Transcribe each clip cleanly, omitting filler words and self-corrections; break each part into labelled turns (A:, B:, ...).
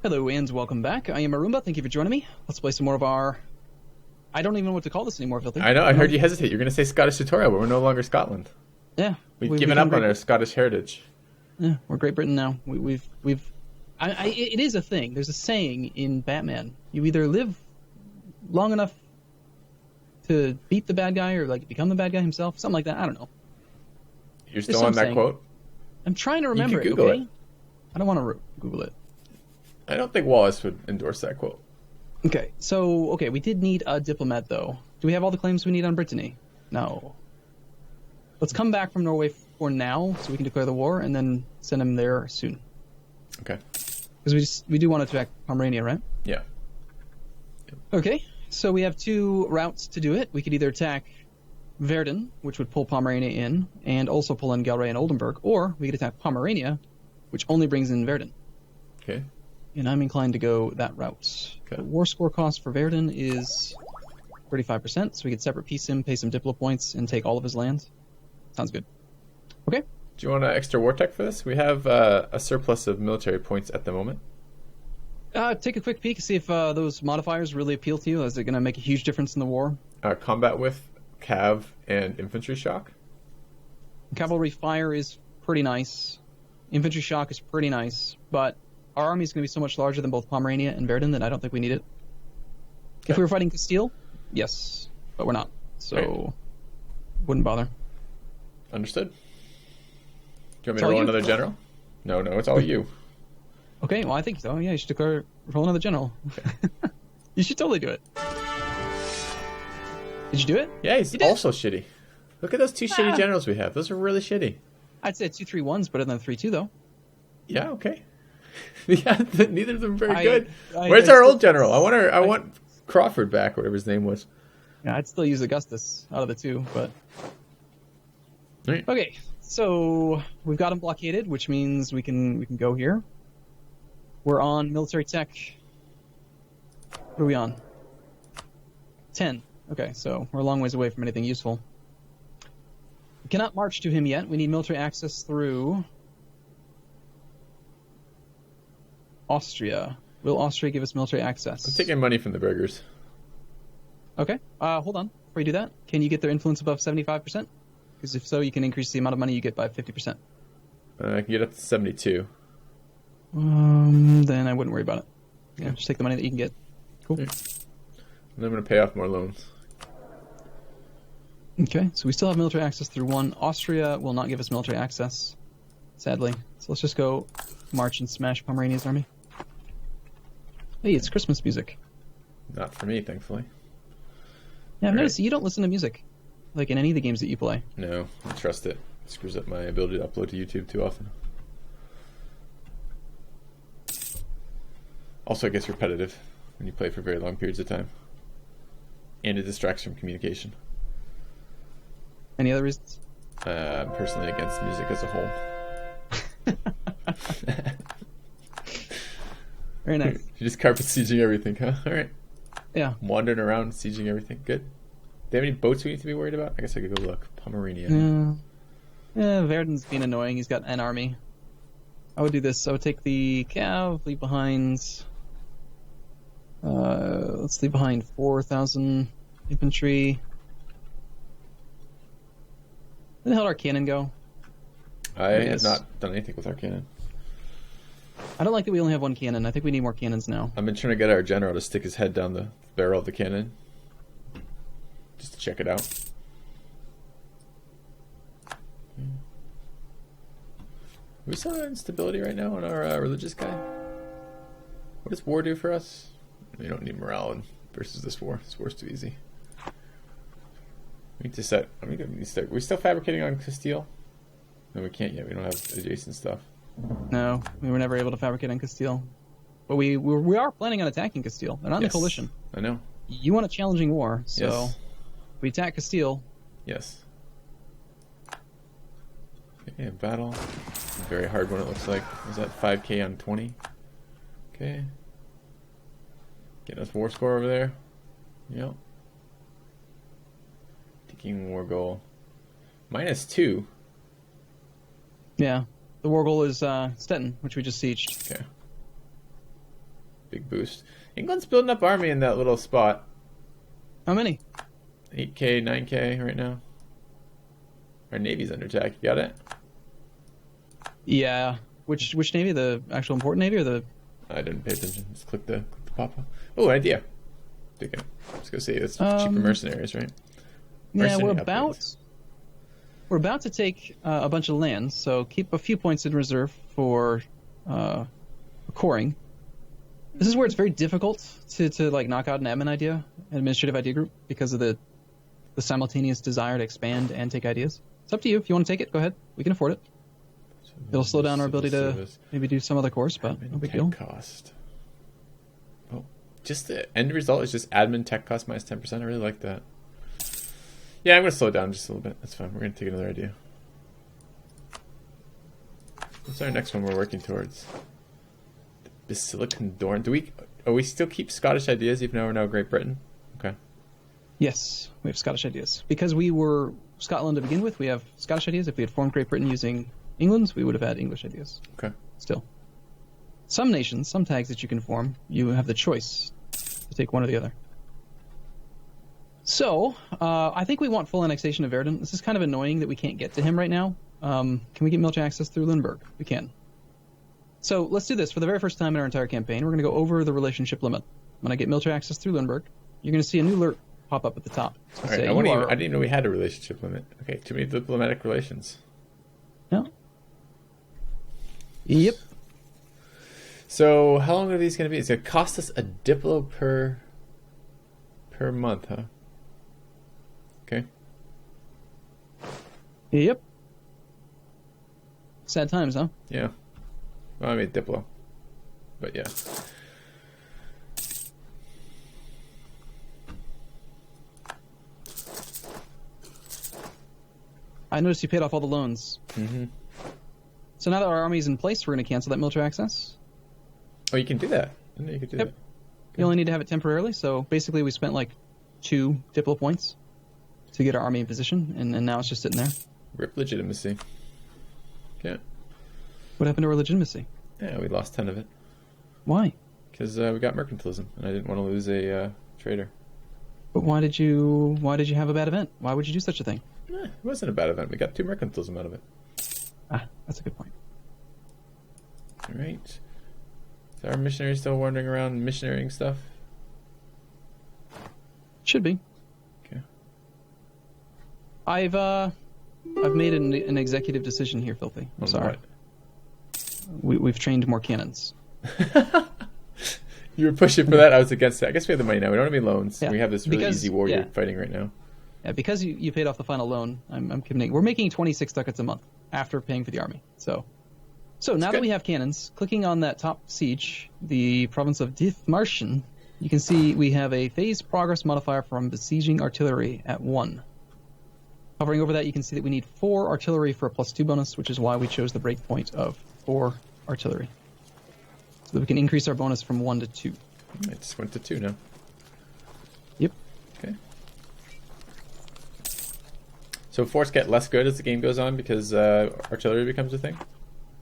A: Hello and welcome back. I am Arumba. Thank you for joining me. Let's play some more of our... I don't even know what to call this anymore, Filthy.
B: I know, I heard you hesitate. You're going to say Scottish tutorial, but we're no longer Scotland.
A: Yeah.
B: We've given up on our Scottish heritage.
A: Yeah, we're Great Britain now. It is a thing. There's a saying in Batman. You either live long enough to beat the bad guy or like become the bad guy himself. Something like that. I don't know.
B: You're still on that quote?
A: I'm trying to remember
B: it. Google it.
A: I don't want to Google it.
B: I don't think Wallace would endorse that quote.
A: Okay, we did need a diplomat, though. Do we have all the claims we need on Brittany? No. Let's come back from Norway for now, so we can declare the war, and then send him there soon.
B: Okay.
A: Because we do want to attack Pomerania, right?
B: Yeah.
A: Okay, so we have two routes to do it. We could either attack Verden, which would pull Pomerania in, and also pull in Galray and Oldenburg, or we could attack Pomerania, which only brings in Verden.
B: Okay.
A: And I'm inclined to go that route.
B: Okay.
A: The war score cost for Verden is 35%, so we could separate peace him, pay some Diplo points, and take all of his land. Sounds good. Okay.
B: Do you want extra war tech for this? We have a surplus of military points at the moment.
A: Take a quick peek and see if those modifiers really appeal to you. Is it going to make a huge difference in the war?
B: Combat with Cav and infantry shock.
A: Cavalry fire is pretty nice. Infantry shock is pretty nice, but our army is going to be so much larger than both Pomerania and Verden that I don't think we need it. Okay. If we were fighting Castile, yes, but we're not, so wouldn't bother.
B: Understood. Do you want me to roll another general? No, it's all you.
A: Okay, well, I think so. Yeah, you should roll another general. Okay. You should totally do it. Did you do it?
B: Yeah, he's also shitty. Look at those two shitty generals we have. Those are really shitty.
A: I'd say 2-3-1's better than 3-2, though.
B: Yeah, okay. Yeah, neither of them are very good. Where's our old general? I want Crawford back, whatever his name was.
A: Yeah, I'd still use Augustus out of the two, but...
B: Right.
A: Okay, so we've got him blockaded, which means we can go here. We're on military tech. What are we on? 10. Okay, so we're a long ways away from anything useful. We cannot march to him yet. We need military access through Austria. Will Austria give us military access?
B: I'm taking money from the burghers.
A: Okay, hold on. Before you do that, can you get their influence above 75%? Because if so, you can increase the amount of money you get by 50%.
B: I can get up to 72.
A: Then I wouldn't worry about it. Yeah, just take the money that you can get. Cool.
B: And I'm going to pay off more loans.
A: Okay, so we still have military access through one. Austria will not give us military access, sadly. So let's just go march and smash Pomerania's army. Hey, it's Christmas music.
B: Not for me, thankfully.
A: Yeah, I've noticed you don't listen to music, like in any of the games that you play.
B: No, I trust it. It screws up my ability to upload to YouTube too often. Also, it gets repetitive when you play for very long periods of time. And it distracts from communication.
A: Any other reasons?
B: I'm personally against music as a whole.
A: Very nice.
B: You're just carpet sieging everything, huh? Alright.
A: Yeah.
B: Wandering around, sieging everything. Good. Do they have any boats we need to be worried about? I guess I could go look. Pomerania.
A: Yeah, Verden's being annoying. He's got an army. I would do this. I would take the Cav, leave behind... let's leave behind 4,000 infantry. Where the hell did our cannon go?
B: I have not done anything with our cannon.
A: I don't like that we only have one cannon. I think we need more cannons now.
B: I've been trying to get our general to stick his head down the barrel of the cannon. Just to check it out. We saw instability right now on our religious guy. What does war do for us? We don't need morale versus this war. This war's too easy. We need to set... Are we still fabricating on Castile? No, we can't yet. We don't have adjacent stuff.
A: No, we were never able to fabricate on Castile. But we are planning on attacking Castile. They're not in the coalition.
B: I know.
A: You want a challenging war, so... We attack Castile.
B: Yes. Okay, battle. Very hard one, it looks like. Was that 5k on 20? Okay. Getting us war score over there. Yep. Taking war goal. -2.
A: Yeah. The war goal is Stettin, which we just sieged.
B: Okay. big boost. England's building up army in that little spot.
A: How many?
B: 8K, 9K right now. Our navy's under attack. You got it?
A: Yeah. Which navy? The actual important navy or the?
B: I didn't pay attention. Just click the pop-up. Oh, idea. Okay. Let's go see. It's cheaper mercenaries, right?
A: Yeah,
B: Mercenary
A: we're about to take a bunch of lands, so keep a few points in reserve for coring. This is where it's very difficult to like knock out an an administrative idea group, because of the simultaneous desire to expand and take ideas. It's up to you. If you want to take it, go ahead. We can afford it. It'll slow down our ability to maybe do some other course, but no big deal.
B: Cost. Oh, just the end result is just admin tech cost minus 10%. I really like that. Yeah, I'm going to slow down just a little bit. That's fine. We're going to take another idea. What's our next one we're working towards? The Basilican Dorn. We still keep Scottish ideas even though we're now Great Britain? Okay.
A: Yes, we have Scottish ideas. Because we were Scotland to begin with, we have Scottish ideas. If we had formed Great Britain using England's, we would have had English ideas.
B: Okay.
A: Still. Some nations, some tags that you can form, you have the choice to take one or the other. So, I think we want full annexation of Verdun. This is kind of annoying that we can't get to him right now. Can we get military access through Lindbergh? We can. So, let's do this. For the very first time in our entire campaign, we're going to go over the relationship limit. When I get military access through Lindbergh, you're going to see a new alert pop up at the top.
B: All right, I didn't even know we had a relationship limit. Okay, too many diplomatic relations.
A: No. Yep.
B: So, how long are these going to be? It's going to cost us a diplo per month, huh? Okay.
A: Yep. Sad times, huh?
B: Yeah. Well, I mean, diplo. But yeah.
A: I noticed you paid off all the loans.
B: Mm-hmm.
A: So now that our army is in place, we're going to cancel that military access.
B: Oh, you can do that. I didn't know you could do that.
A: You only need to have it temporarily, so basically we spent like 2 diplo points to get our army in position, and now it's just sitting there.
B: Rip legitimacy. Yeah.
A: What happened to our legitimacy?
B: Yeah, we lost 10 of it.
A: Why?
B: Because we got mercantilism, and I didn't want to lose a trader.
A: But why did you have a bad event? Why would you do such a thing?
B: It wasn't a bad event. We got 2 mercantilism out of it.
A: Ah, that's a good point.
B: All right. Is our missionary still wandering around missionarying stuff?
A: Should be.
B: Okay.
A: I've made an executive decision here, Filthy. I'm sorry. We've trained more cannons.
B: You were pushing for that. I was against it. I guess we have the money now. We don't have any loans.
A: Yeah.
B: We have this really easy war you're fighting right now.
A: Yeah, because you paid off the final loan, I'm committing. We're making 26 ducats a month after paying for the army. So now that we have cannons, clicking on that top siege, the province of Dithmarschen, you can see we have a phase progress modifier from besieging artillery at 1. Hovering over that, you can see that we need 4 artillery for a +2 bonus, which is why we chose the breakpoint of 4 artillery. So that we can increase our bonus from 1 to 2.
B: I just went to 2 now.
A: Yep.
B: Okay. So forts get less good as the game goes on because artillery becomes a thing?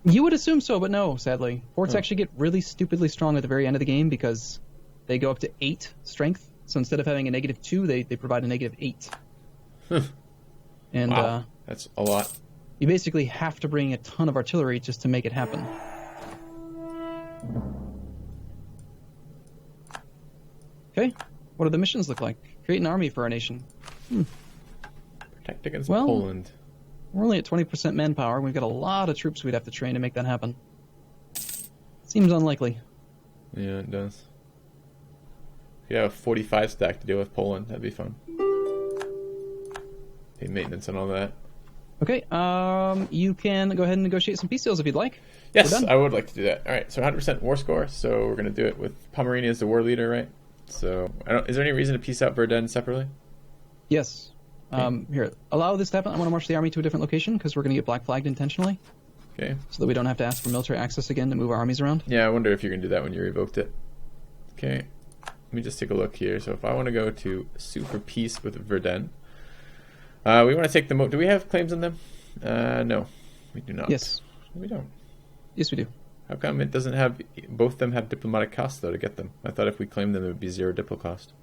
A: You would assume so, but no, sadly. Forts actually get really stupidly strong at the very end of the game because they go up to 8 strength. So instead of having a -2, they provide a -8. And
B: wow, that's a lot.
A: You basically have to bring a ton of artillery just to make it happen. Okay, what do the missions look like? Create an army for our nation.
B: Protect against Poland.
A: We're only at 20% manpower. We've got a lot of troops we'd have to train to make that happen. Seems unlikely.
B: Yeah, it does. If you have a 45 stack to deal with Poland, that'd be fun. Pay maintenance and all that.
A: Okay, you can go ahead and negotiate some peace deals if you'd like.
B: Yes, I would like to do that. All right, so 100% war score. So we're going to do it with Pomerania as the war leader, right? So is there any reason to peace out Verdun separately?
A: Yes. Okay. Here, allow this to happen. I want to march the army to a different location because we're going to get black flagged intentionally.
B: Okay.
A: So that we don't have to ask for military access again to move our armies around.
B: Yeah, I wonder if you're going to do that when you revoked it. Okay. Let me just take a look here. So if I want to go to sue for peace with Verdun, we want to take them. Do we have claims on them? No, we do not.
A: Yes.
B: We don't.
A: Yes, we do.
B: How come it doesn't have both of them have diplomatic costs though to get them? I thought if we claimed them, it would be 0 diplo cost.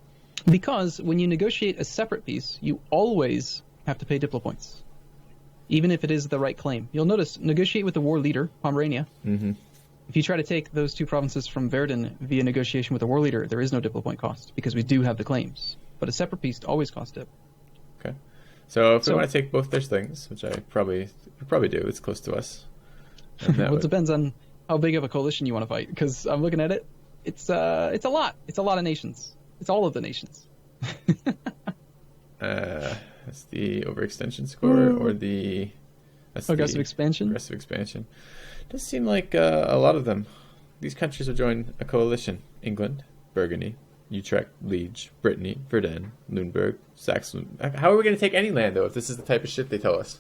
A: Because when you negotiate a separate peace, you always have to pay diplo points, even if it is the right claim. You'll notice negotiate with the war leader, Pomerania.
B: Mm-hmm.
A: If you try to take those 2 provinces from Verden via negotiation with the war leader, there is no diplo point cost because we do have the claims. But a separate peace always costs dip.
B: Okay. So if we want to take both their things, which I probably do, it's close to us.
A: Well, it depends on how big of a coalition you want to fight. Because I'm looking at it, it's a lot. It's a lot of nations. It's all of the nations.
B: That's the overextension score, or that's
A: aggressive
B: the
A: expansion.
B: Aggressive expansion. Does seem like a lot of them. These countries will join a coalition: England, Burgundy, Utrecht, Liege, Brittany, Verdun, Lüneburg, Saxon. How are we going to take any land though if this is the type of shit they tell us?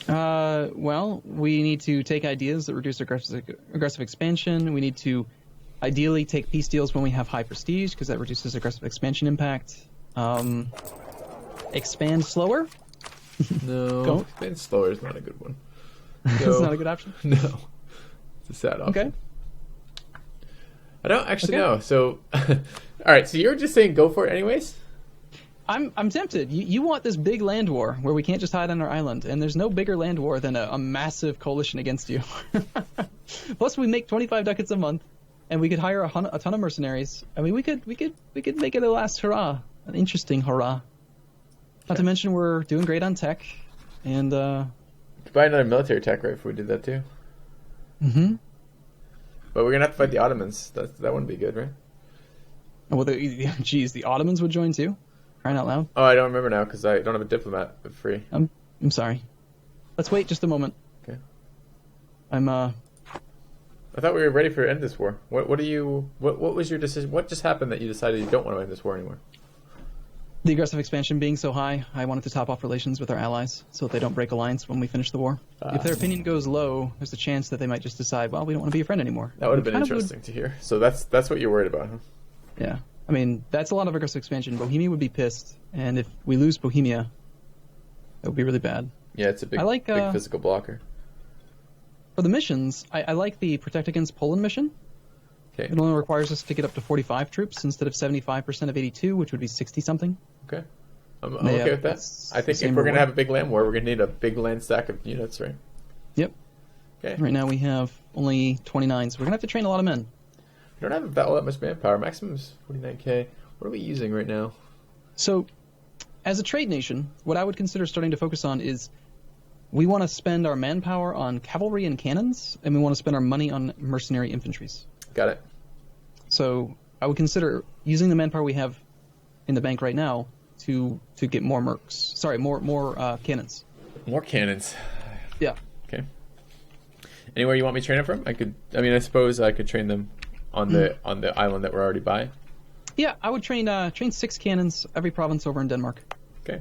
A: Well, we need to take ideas that reduce aggressive expansion. We need to ideally take peace deals when we have high prestige, because that reduces aggressive expansion impact. Expand slower?
B: No.
A: Don't.
B: Expand slower is not a good one.
A: It's not a good option?
B: No. It's a sad option.
A: Okay.
B: I don't actually know. So, alright, so you're just saying go for it anyways?
A: I'm tempted. You want this big land war where we can't just hide on our island, and there's no bigger land war than a massive coalition against you. Plus, we make 25 ducats a month, and we could hire a ton of mercenaries. I mean, we could make it a last hurrah, an interesting hurrah. Not to mention we're doing great on tech, and
B: could buy another military tech, right? If we did that too.
A: Mm-hmm.
B: But we're gonna have to fight the Ottomans. That wouldn't be good, right?
A: Well, the Ottomans would join too. Crying out loud.
B: Oh, I don't remember now because I don't have a diplomat free.
A: I'm sorry. Let's wait just a moment.
B: Okay.
A: I
B: thought we were ready for end this war. What was your decision? What just happened that you decided you don't want to end this war anymore?
A: The aggressive expansion being so high, I wanted to top off relations with our allies so that they don't break alliance when we finish the war. If their opinion goes low, there's a chance that they might just decide, well, we don't want to be a friend anymore.
B: That would have been interesting to hear. So that's what you're worried about, huh?
A: Yeah. I mean, that's a lot of aggressive expansion. Bohemia would be pissed, and if we lose Bohemia, it would be really bad.
B: Yeah, it's a big physical blocker.
A: For the missions, I like the Protect Against Poland mission.
B: Okay.
A: It only requires us to get up to 45 troops instead of 75% of 82, which would be 60-something.
B: Okay. I'm okay with that. I think if we're going to have a big land war, we're going to need a big land stack of units, right?
A: Yep.
B: Okay.
A: Right now we have only 29, so we're going to have to train a lot of men.
B: We don't have all that much manpower. Maximum is 49k. What are we using right now?
A: So, as a trade nation, what I would consider starting to focus on is we want to spend our manpower on cavalry and cannons, and we want to spend our money on mercenary infantries.
B: Got it.
A: So I would consider using the manpower we have in the bank right now to get more mercs. Sorry, more cannons.
B: More cannons.
A: Yeah.
B: Okay. Anywhere you want me to train them from? I suppose I could train them on the island that we're already by.
A: Yeah, I would train 6 cannons every province over in Denmark.
B: Okay.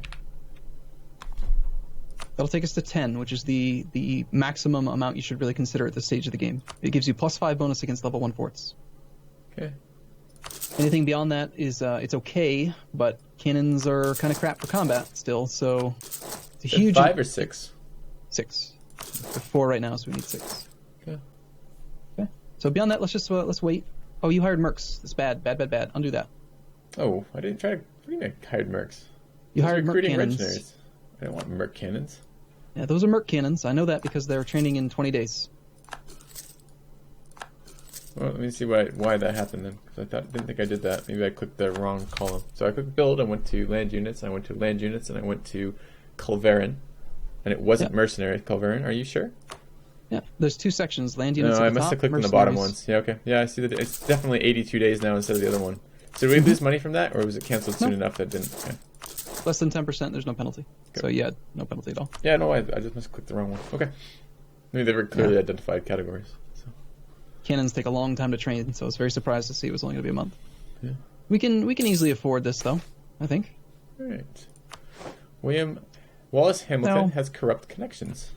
A: That'll take us to 10, which is the maximum amount you should really consider at this stage of the game. It gives you +5 bonus against level 1 forts.
B: Okay.
A: Anything beyond that is it's okay, but cannons are kind of crap for combat still, so it's a huge...
B: 5 or 6?
A: 6. We're 4 right now, so we need 6.
B: Okay.
A: Okay. So beyond that, let's wait. Oh, you hired mercs. That's bad. Bad. Undo that.
B: Oh, I didn't try to... What do you mean I hired mercs?
A: You hired merc cannons.
B: Mercenaries. I don't want merc cannons.
A: Yeah, those are merc cannons. I know that because they're training in 20 days.
B: Well, let me see why that happened then. Because I didn't think I did that. Maybe I clicked the wrong column. So I clicked build, I went to land units, I went to land units, and I went to Culverin. And it wasn't mercenary Culverin. Are you sure?
A: Yeah, there's 2 sections. Land units.
B: No,
A: at
B: I
A: the
B: must
A: top,
B: have clicked on the bottom ones. Yeah, okay. Yeah, I see that it's definitely 82 days now instead of the other one. So did we lose money from that, or was it canceled soon enough that didn't? Okay.
A: Less than 10%, there's no penalty.
B: Okay.
A: So yeah, no penalty at all.
B: Yeah, no, I just must have clicked the wrong one. Okay. Maybe they were clearly identified categories. So.
A: Cannons take a long time to train, so I was very surprised to see it was only going to be a month.
B: Yeah.
A: We can easily afford this, though, I think.
B: All right. Wallace Hamilton has corrupt connections.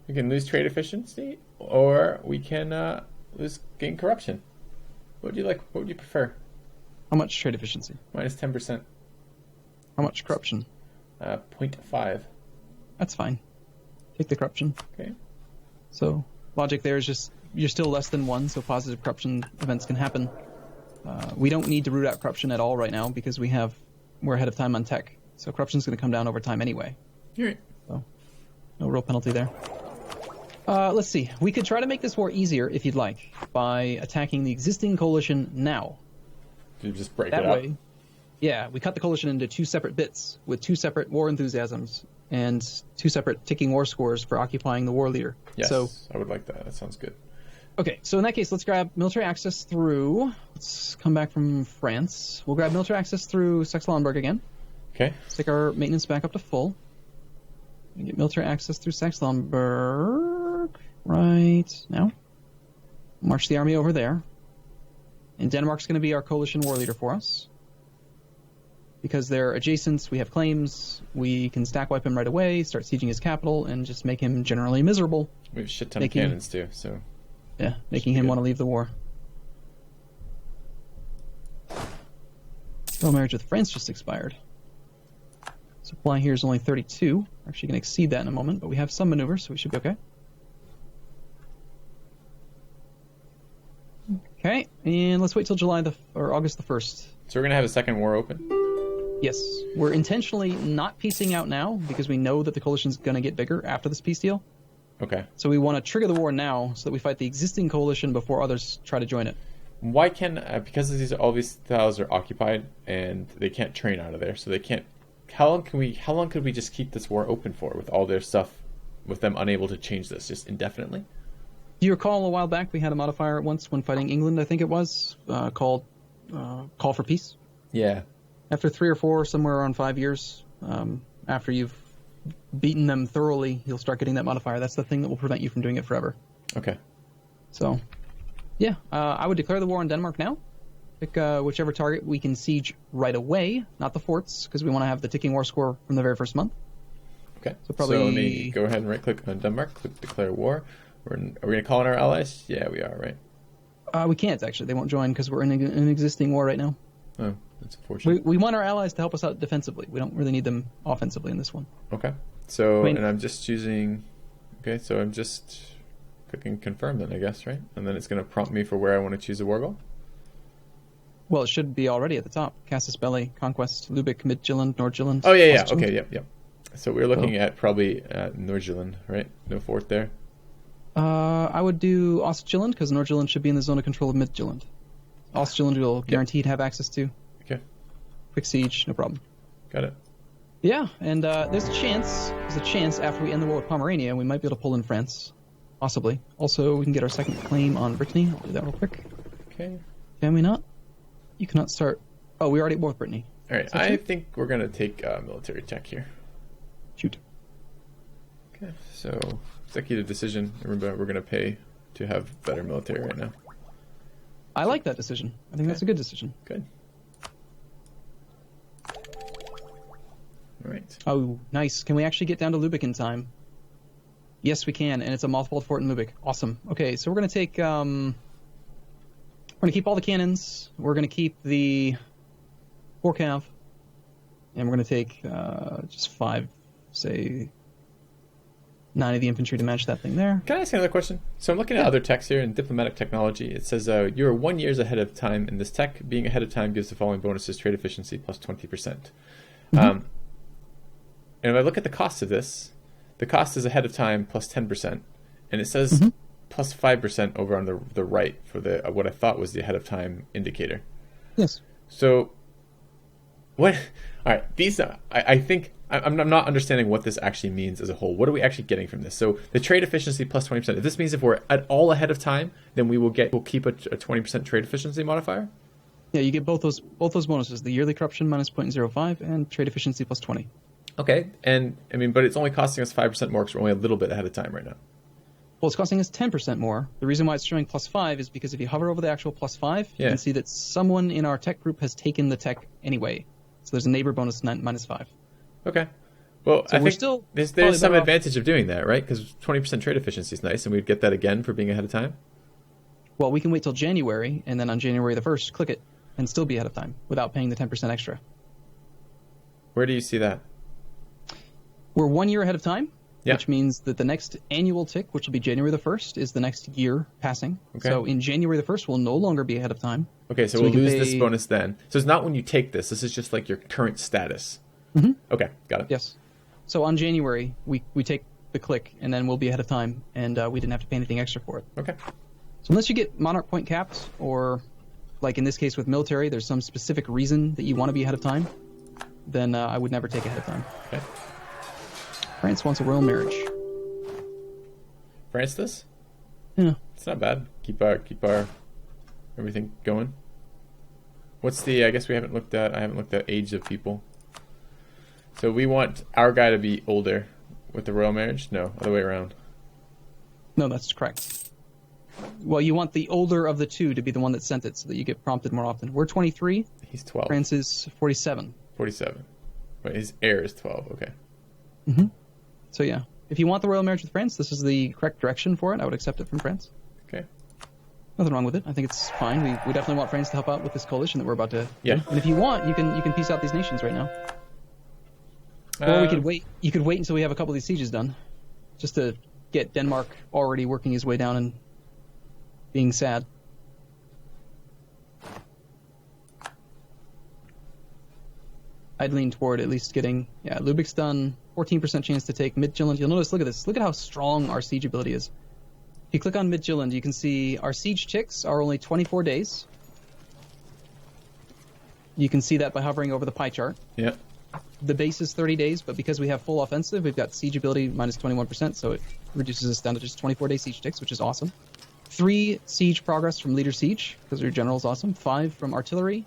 B: We can lose trade efficiency, or we can gain corruption. What would you like? What would you prefer?
A: How much trade efficiency?
B: Minus 10%.
A: How much corruption?
B: 0.5.
A: That's fine. Take the corruption.
B: Okay.
A: So logic there is just you're still less than 1, so positive corruption events can happen. We don't need to root out corruption at all right now because we're ahead of time on tech. So corruption's going to come down over time anyway.
B: You're right.
A: So no real penalty there. Let's see. We could try to make this war easier if you'd like by attacking the existing coalition now.
B: You just break
A: That
B: it up.
A: way, yeah, we cut the coalition into 2 separate bits with 2 separate war enthusiasms and 2 separate ticking war scores for occupying the war leader.
B: Yes,
A: So,
B: I would like that. That sounds good.
A: okay, so in that case, let's grab military access through. Let's come back from France. We'll grab military access through Saxe-Lauenburg again.
B: Okay.
A: Stick our maintenance back up to full. And get military access through Saxe-Lauenburg right now. March the army over there. And Denmark's going to be our coalition war leader for us. Because they're adjacent, we have claims, we can stack wipe him right away, start sieging his capital, and just make him generally miserable.
B: We have a shit ton of cannons too, so...
A: Yeah, making him want to leave the war. Still marriage with France just expired. Supply here is only 32. We're actually going to exceed that in a moment, but we have some maneuvers, so we should be okay. Okay, and let's wait till August the 1st.
B: So we're going to have a second war open?
A: Yes, we're intentionally not piecing out now because we know that the coalition's going to get bigger after this peace deal.
B: Okay.
A: So we want to trigger the war now so that we fight the existing coalition before others try to join it.
B: Why because all these tiles are occupied and they can't train out of there, so they can't... How long could we just keep this war open for with all their stuff, with them unable to change this, just indefinitely?
A: Do you recall a while back we had a modifier once when fighting England, I think it was, called Call for Peace?
B: Yeah.
A: After 3 or 4, somewhere around 5 years, after you've beaten them thoroughly, you'll start getting that modifier. That's the thing that will prevent you from doing it forever.
B: Okay.
A: So, yeah, I would declare the war on Denmark now. Pick whichever target we can siege right away, not the forts, because we want to have the ticking war score from the very first month.
B: Okay.
A: So probably...
B: So let me go ahead and right-click on Denmark, click Declare War. Are we going to call in our allies? Yeah, we are, right?
A: We can't, actually. They won't join because we're in an existing war right now.
B: Oh, that's unfortunate.
A: We want our allies to help us out defensively. We don't really need them offensively in this one.
B: Okay. So, and I'm just choosing... Okay, so I'm just clicking Confirm then, I guess, right? And then it's going to prompt me for where I want to choose a war goal?
A: Well, it should be already at the top. Casus Belli, Conquest, Lubeck, Midtjylland, Nordjylland.
B: Oh, yeah.
A: Ostjylland.
B: Okay, yep. So we're looking at probably Nordjylland, right? No fort there?
A: I would do Ostjylland, because Nordjylland should be in the zone of control of Midtjylland. Ostjylland will guaranteed have access to.
B: Okay.
A: Quick siege, no problem.
B: Got it.
A: Yeah, and there's a chance after we end the war with Pomerania, we might be able to pull in France. Possibly. Also, we can get our second claim on Brittany. I'll do that real quick.
B: Okay.
A: Can we not? You cannot start... Oh, we already at war with Brittany.
B: All right, I think we're going to take military tech here.
A: Shoot.
B: Okay, so executive decision. Remember, we're going to pay to have better military right now.
A: I like that decision. I think that's a good decision.
B: Good. All right.
A: Oh, nice. Can we actually get down to Lubeck in time? Yes, we can, and it's a mothballed fort in Lubeck. Awesome. Okay, so we're going to take... we're going to keep all the cannons. We're going to keep the 4 cav. And we're going to take just 5, say... 9 of the infantry to match that thing there.
B: Can I ask another question? So I'm looking at other techs here in diplomatic technology. It says you are 1 year ahead of time in this tech. Being ahead of time gives the following bonuses: trade efficiency plus 20%. And if I look at the cost of this, the cost is ahead of time plus 10%, and it says plus 5% over on the right for the what I thought was the ahead of time indicator.
A: Yes.
B: So what? All right, these I think. I'm not understanding what this actually means as a whole. What are we actually getting from this? So the trade efficiency plus 20%. If this means if we're at all ahead of time, then we'll keep a 20% trade efficiency modifier?
A: Yeah, you get both those bonuses: the yearly corruption minus 0.05 and trade efficiency plus 20.
B: Okay, and I mean, but it's only costing us 5% more because we're only a little bit ahead of time right now.
A: Well, it's costing us 10% more. The reason why it's showing plus 5 is because if you hover over the actual plus 5, you can see that someone in our tech group has taken the tech anyway. So there's a neighbor bonus minus 5.
B: Okay. Well,
A: so
B: I think there's some advantage of doing that, right? Because 20% trade efficiency is nice, and we'd get that again for being ahead of time.
A: Well, we can wait till January, and then on January the 1st, click it, and still be ahead of time without paying the 10% extra.
B: Where do you see that?
A: We're 1 year ahead of time. which means that the next annual tick, which will be January the 1st, is the next year passing. Okay. So in January the 1st, we'll no longer be ahead of time.
B: Okay, so we'll lose this bonus then. So it's not when you take this. This is just like your current status.
A: Mm-hmm.
B: Okay, got it.
A: Yes. So on January, we take the click, and then we'll be ahead of time, and we didn't have to pay anything extra for it.
B: Okay.
A: So unless you get Monarch point capped, or like in this case with military, there's some specific reason that you want to be ahead of time, then I would never take ahead of time.
B: Okay.
A: France wants a royal marriage.
B: France this?
A: Yeah.
B: It's not bad. Keep our everything going. What's the? I guess I haven't looked at age of people. So we want our guy to be older with the royal marriage? No, other way around.
A: No, that's correct. Well, you want the older of the two to be the one that sent it so that you get prompted more often. We're 23.
B: He's 12.
A: France is 47.
B: 47. Wait, his heir is 12. Okay.
A: Mm-hmm. So yeah, if you want the royal marriage with France, this is the correct direction for it. I would accept it from France.
B: Okay.
A: Nothing wrong with it. I think it's fine. We definitely want France to help out with this coalition that we're about to.
B: Yeah.
A: Do. And if you want, you can peace out these nations right now. Or we could wait. You could wait until we have a couple of these sieges done, just to get Denmark already working his way down and being sad. I'd lean toward at least getting Lübeck's done. 14% chance to take Midtjylland. You'll notice. Look at this. Look at how strong our siege ability is. If you click on Midtjylland, you can see our siege ticks are only 24 days. You can see that by hovering over the pie chart.
B: Yeah.
A: The base is 30 days, but because we have full offensive, we've got siege ability minus 21%, so it reduces us down to just 24-day siege ticks, which is awesome. 3 siege progress from leader siege, because your general is awesome. 5 from artillery.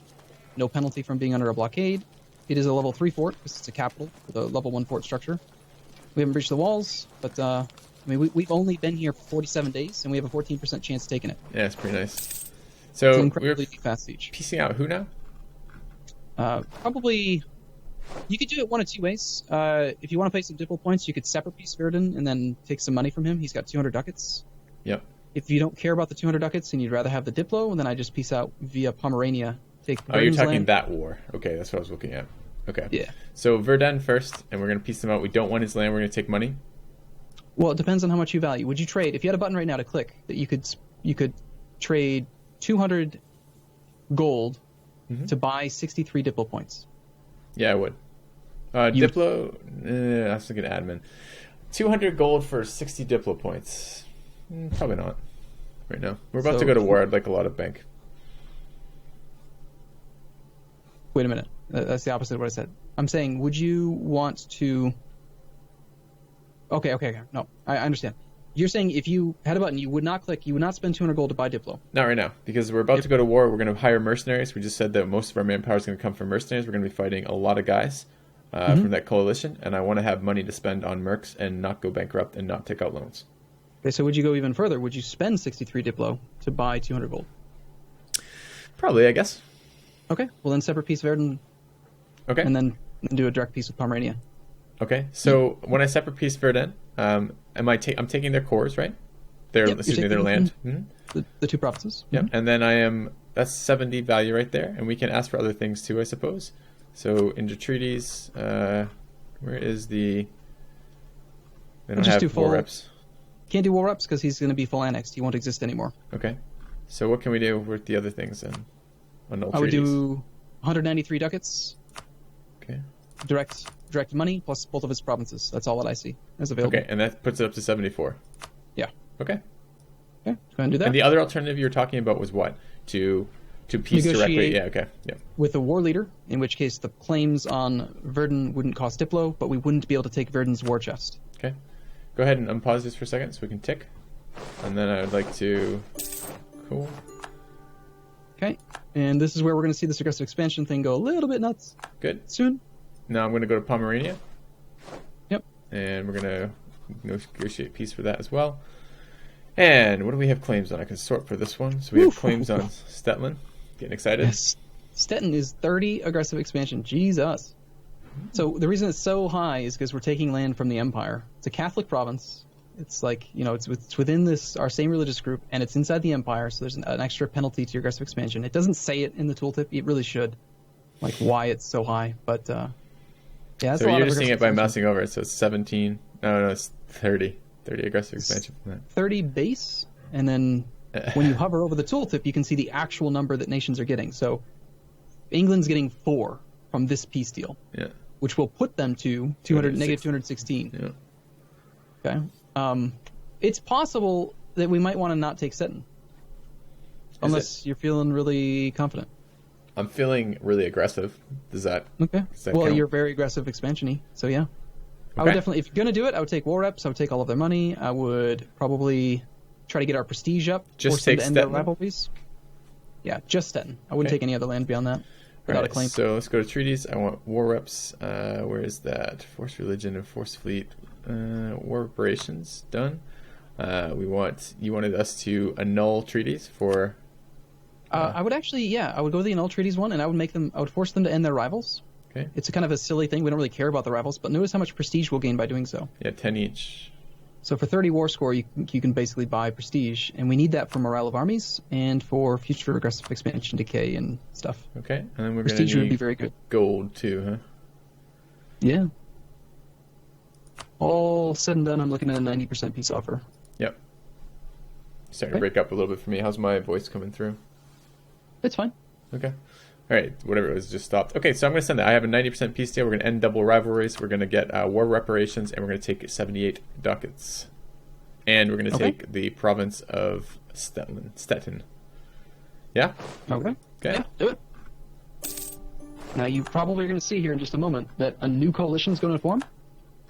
A: No penalty from being under a blockade. It is a level 3 fort, because it's a capital for the level 1 fort structure. We haven't breached the walls, but we've only been here for 47 days, and we have a 14% chance of taking it.
B: Yeah, it's pretty nice.
A: It's
B: So
A: an incredibly fast siege.
B: Piecing out who now?
A: Probably, you could do it one of two ways. If you want to play some Diplo points, you could separate piece Verdun and then take some money from him. He's got 200 ducats.
B: Yep.
A: If you don't care about the 200 ducats and you'd rather have the Diplo, then I just piece out via Pomerania. Take
B: Oh, you're
A: Verdun's
B: talking
A: land.
B: that war. Okay, that's what I was looking at. Okay.
A: Yeah.
B: So Verdun first, and we're going to piece them out. We don't want his land. We're going to take money.
A: Well, it depends on how much you value. Would you trade, if you had a button right now to click, that you could trade 200 gold to buy 63 Diplo points?
B: Yeah, I would. Diplo, I was thinking admin. 200 gold for 60 Diplo points. Probably not. Right now. We're about to go to war. I'd like a lot of bank.
A: Wait a minute. That's the opposite of what I said. I'm saying, would you want to... Okay. No, I understand. You're saying if you had a button, you would not click, you would not spend 200 gold to buy Diplo.
B: Not right now, because we're about to go to war. We're going to hire mercenaries. We just said that most of our manpower is going to come from mercenaries. We're going to be fighting a lot of guys from that coalition, and I want to have money to spend on mercs and not go bankrupt and not take out loans.
A: Okay, so would you go even further? Would you spend 63 Diplo to buy 200 gold?
B: Probably, I guess.
A: Okay, well then separate piece Verdun.
B: Okay.
A: And then do a direct piece with Pomerania.
B: Okay, so when I separate piece Verdun, I'm taking their cores, right? Their land. Mm-hmm.
A: The 2 provinces.
B: Yep, and then that's 70 value right there, and we can ask for other things too, I suppose. So into treaties, where is the? They don't have war reps.
A: Can't do war reps because he's going to be full annexed. He won't exist anymore.
B: Okay, so what can we do with the other things then?
A: I would do 193 ducats.
B: Okay.
A: Direct money plus both of his provinces. That's all that I see as available.
B: Okay, and that puts it up to 74.
A: Yeah.
B: Okay.
A: Okay, go ahead and do that.
B: And the other alternative you were talking about was what? To piece directly. Yeah. Okay. Yeah.
A: With a war leader, in which case the claims on Verdun wouldn't cost Diplo, but we wouldn't be able to take Verdun's war chest.
B: Okay. Go ahead and unpause this for a second so we can tick. And then I would like to... Cool.
A: Okay. And this is where we're going to see this aggressive expansion thing go a little bit nuts.
B: Good.
A: Soon.
B: Now I'm going to go to Pomerania.
A: Yep.
B: And we're going to negotiate peace for that as well. And what do we have claims on? I can sort for this one. So we have claims on Stettin. Getting excited?
A: Yes. Stettin is 30 aggressive expansion. Jesus. So the reason it's so high is because we're taking land from the Empire. It's a Catholic province. It's like, it's within our same religious group, and it's inside the Empire, so there's an extra penalty to your aggressive expansion. It doesn't say it in the tooltip. It really should, like why it's so high. But yeah, that's
B: so
A: a lot
B: you're
A: of
B: just seeing it by mousing over it, so it's 17 No, it's 30. 30 aggressive expansion from that.
A: 30 base, and then when you hover over the tooltip, you can see the actual number that nations are getting. So England's getting 4 from this peace deal, which will put them to negative 216.
B: Yeah.
A: Okay. It's possible that we might want to not take Stettin. Unless you're feeling really confident.
B: I'm feeling really aggressive. Does that
A: count? You're very aggressive expansion-y, so yeah. I would definitely, if you're going to do it, I would take war reps, I would take all of their money, I would probably try to get our prestige up.
B: Just take
A: Stettin. Their rivalries. Yeah, just Stettin. I wouldn't take any other land beyond that without a claim.
B: So let's go to treaties. I want war reps. Where is that? Force religion and force fleet. War reparations, done. You wanted us to annul treaties for...
A: I would actually, I would go with the annul treaties one, and I would force them to end their rivals.
B: Okay.
A: It's a kind of a silly thing. We don't really care about the rivals, but notice how much prestige we'll gain by doing so.
B: Yeah, 10 each.
A: So for 30 war score, you can basically buy prestige, and we need that for morale of armies and for future aggressive expansion decay and stuff.
B: Okay, and then we're going to
A: prestige would be very good.
B: Gold too, huh?
A: Yeah. All said and done, I'm looking at a 90% peace offer.
B: Yep. Starting to break up a little bit for me. How's my voice coming through?
A: It's fine.
B: Okay. All right, whatever it was just stopped. Okay, so I'm going to send that. I have a 90% peace deal. We're going to end double rivalries. We're going to get war reparations, and we're going to take 78 ducats. And we're going to take the province of Stettin. Yeah?
A: Okay.
B: Okay.
A: Yeah, do it. Now, you probably are going to see here in just a moment that a new coalition is going to form.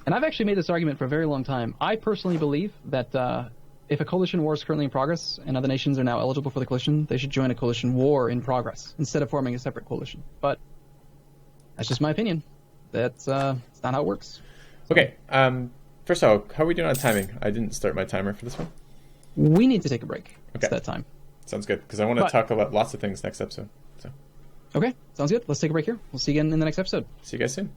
A: And I've actually made this argument for a very long time. I personally believe that if a coalition war is currently in progress and other nations are now eligible for the coalition, they should join a coalition war in progress instead of forming a separate coalition. But that's just my opinion. That's not how it works.
B: Okay. First of all, how are we doing on timing? I didn't start my timer for this one.
A: We need to take a break.
B: Okay.
A: It's that time.
B: Sounds good, because I want to talk about lots of things next episode. So.
A: Okay, sounds good. Let's take a break here. We'll see you again in the next episode.
B: See you guys soon.